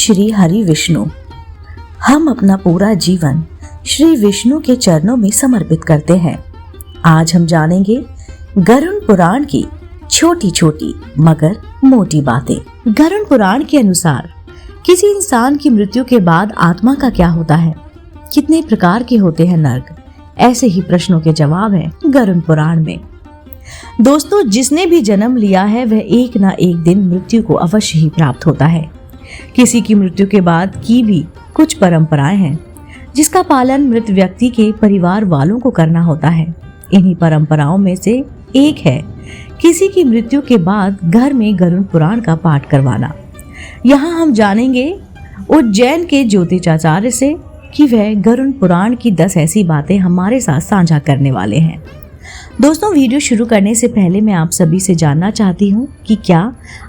श्री हरि विष्णु। हम अपना पूरा जीवन श्री विष्णु के चरणों में समर्पित करते हैं। आज हम जानेंगे गरुड़ पुराण की छोटी छोटी मगर मोटी बातें। गरुड़ पुराण के अनुसार किसी इंसान की मृत्यु के बाद आत्मा का क्या होता है, कितने प्रकार के होते हैं नर्क, ऐसे ही प्रश्नों के जवाब है गरुड़ पुराण में। दोस्तों, जिसने भी जन्म लिया है वह एक ना एक दिन मृत्यु को अवश्य ही प्राप्त होता है। किसी की मृत्यु के बाद की भी कुछ परंपराएं हैं जिसका पालन मृत व्यक्ति के परिवार वालों को करना होता है। इन्हीं परंपराओं में से एक है किसी की मृत्यु के बाद घर में गरुड़ पुराण का पाठ करवाना। यहाँ हम जानेंगे उज्जैन के ज्योतिषाचार्य से कि वह गरुड़ पुराण की 10 ऐसी बातें हमारे साथ साझा करने वाले हैं। दोस्तों, वीडियो शुरू करने से पहले मैं आप सभी से जानना चाहती हूँ कि क्या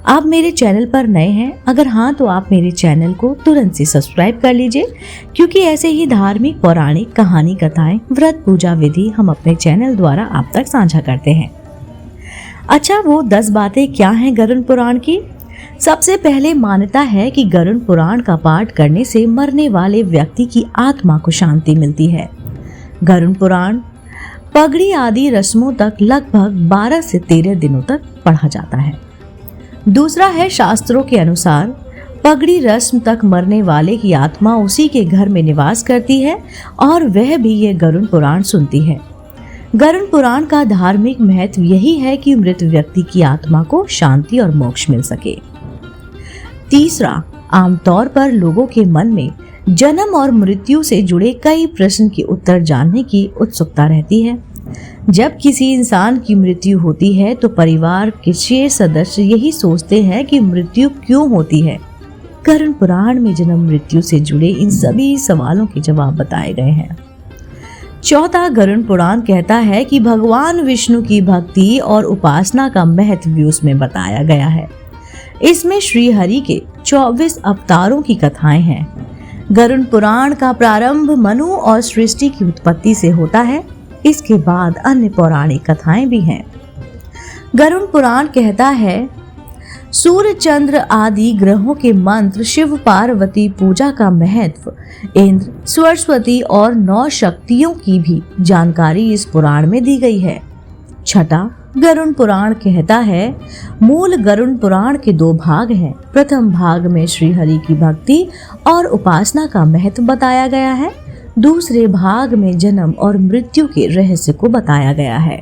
आप मेरे चैनल पर नए हैं? अगर हाँ तो आप मेरे चैनल को तुरंत से सब्सक्राइब कर लीजिए, क्योंकि ऐसे ही धार्मिक, पौराणिक, कहानी, कथाएं, व्रत, पूजा विधि हम अपने चैनल द्वारा आप तक साझा करते हैं। अच्छा, वो 10 बातें क्या हैं गरुड़ पुराण की? सबसे पहले मान्यता है कि गरुड़ पुराण का पाठ करने से मरने वाले व्यक्ति की आत्मा को शांति मिलती है। गरुड़ पुराण पगड़ी आदि रस्मों तक लगभग 12 से 13 दिनों तक पढ़ा जाता है। दूसरा है, शास्त्रों के अनुसार पगड़ी रस्म तक मरने वाले की आत्मा उसी के घर में निवास करती है और वह भी ये गरुड़ पुराण सुनती है। गरुड़ पुराण का धार्मिक महत्व यही है कि मृत व्यक्ति की आत्मा को शांति और मोक्ष मिल सके। तीसरा, आमतौर पर लोगों के मन में जन्म और मृत्यु से जुड़े कई प्रश्न के उत्तर जानने की उत्सुकता रहती है। जब किसी इंसान की मृत्यु होती है तो परिवार के शेष सदस्य यही सोचते हैं कि मृत्यु क्यों होती है। गरुड़ पुराण में जन्म मृत्यु से जुड़े इन सभी सवालों के जवाब बताए गए हैं। चौथा, गरुड़ पुराण कहता है कि भगवान विष्णु की भक्ति और उपासना का महत्व भी उसमें बताया गया है। इसमें श्री हरि के 24 अवतारों की कथाएं हैं। गरुड़ पुराण का प्रारंभ मनु और सृष्टि की उत्पत्ति से होता है। इसके बाद अन्य पौराणिक कथाएं भी हैं। गरुड़ पुराण कहता है सूर्य, चंद्र आदि ग्रहों के मंत्र, शिव पार्वती पूजा का महत्व, इंद्र, सरस्वती और 9 शक्तियों की भी जानकारी इस पुराण में दी गई है। छठा, गरुड़ पुराण कहता है मूल गरुड़ पुराण के 2 भाग हैं। प्रथम भाग में श्री हरि की भक्ति और उपासना का महत्व बताया गया है। दूसरे भाग में जन्म और मृत्यु के रहस्य को बताया गया है।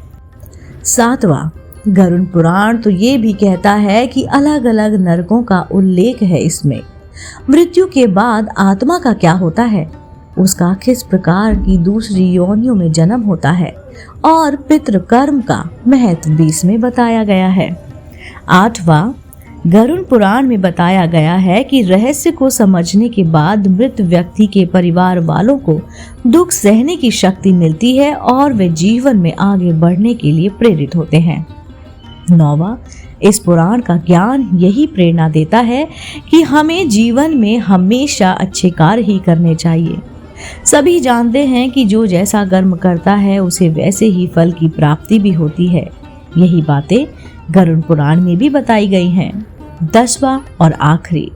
7वां, गरुड़ पुराण तो ये भी कहता है कि अलग अलग नरकों का उल्लेख है इसमें। मृत्यु के बाद आत्मा का क्या होता है, उसका किस प्रकार की दूसरी योनियों में जन्म होता है और पितृकर्म का महत्व भी इसमें बताया गया है। 8वां, गरुड़ पुराण में बताया गया है कि रहस्य को समझने के बाद मृत व्यक्ति के परिवार वालों को दुख सहने की शक्ति मिलती है और वे जीवन में आगे बढ़ने के लिए प्रेरित होते हैं। 9वां, इस पुराण का ज्ञान यही प्रेरणा देता है कि हमें जीवन में हमेशा अच्छे कार्य ही करने चाहिए। सभी जानते हैं कि जो जैसा कर्म करता है उसे वैसे ही फल की प्राप्ति भी होती है। यही बातें गरुड़ पुराण में भी बताई गई हैं। 10वां और आखिरी,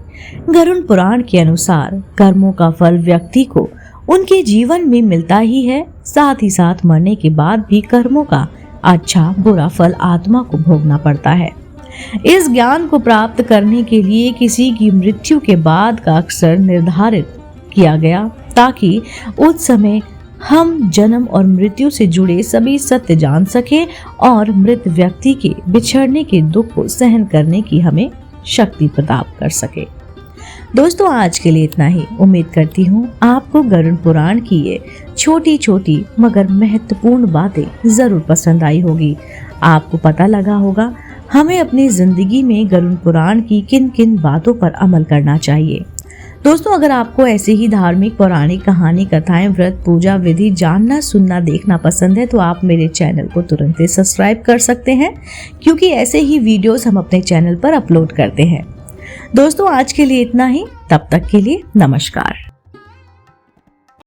गरुड़ पुराण के अनुसार कर्मों का फल व्यक्ति को उनके जीवन में मिलता ही है, साथ ही साथ मरने के बाद भी कर्मों का अच्छा बुरा फल आत्मा को भोगना पड़ता है। इस ज्ञान को प्राप्त करने के लिए किसी की मृत्यु के बाद का अक्सर निर्धारित किया गया ताकि उस समय हम जन्म और मृत्यु से जुड़े सभी सत्य जान सके और मृत व्यक्ति के बिछड़ने के दुख को सहन करने की हमें शक्ति प्रदान कर सके। दोस्तों, आज के लिए इतना ही। उम्मीद करती हूँ आपको गरुड़ पुराण की ये छोटी छोटी मगर महत्वपूर्ण बातें जरूर पसंद आई होगी। आपको पता लगा होगा हमें अपनी जिंदगी में गरुड़ पुराण की किन किन बातों पर अमल करना चाहिए। दोस्तों, अगर आपको ऐसे ही धार्मिक, पौराणिक, कहानी, कथाएं, व्रत, पूजा विधि जानना, सुनना, देखना पसंद है तो आप मेरे चैनल को तुरंत से सब्सक्राइब कर सकते हैं, क्योंकि ऐसे ही वीडियोस हम अपने चैनल पर अपलोड करते हैं। दोस्तों, आज के लिए इतना ही। तब तक के लिए नमस्कार।